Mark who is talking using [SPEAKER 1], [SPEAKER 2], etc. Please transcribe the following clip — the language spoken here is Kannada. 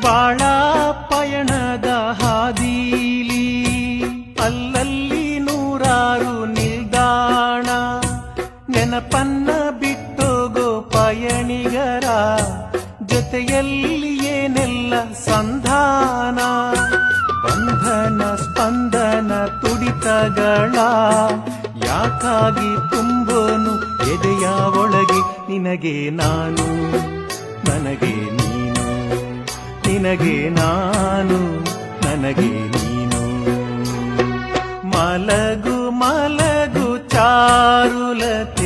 [SPEAKER 1] ಬಾಳ ಪಯಣದ ಹಾದೀಲಿ ಅಲ್ಲಲ್ಲಿ ನೂರಾರು ನಿಲ್ದಾಣ, ನೆನಪನ್ನ ಬಿಟ್ಟೋಗೋ ಪಯಣಿಗರ ಜೊತೆಯಲ್ಲಿ ಏನೆಲ್ಲ ಸಂಧಾನ. ಬಂಧನ ಸ್ಪಂದನ ತುಡಿತಗಳ ಯಾಕಾಗಿ ತುಂಬೋನು ಎದೆಯ ಒಳಗೆ. ನಿನಗೆ ನಾನು ನನಗೆ ನೀನು, ನಿನಗೆ ನಾನು ನನಗೆ ನೀನು. ಮಲಗು ಮಲಗು ಚಾರುಲತೆ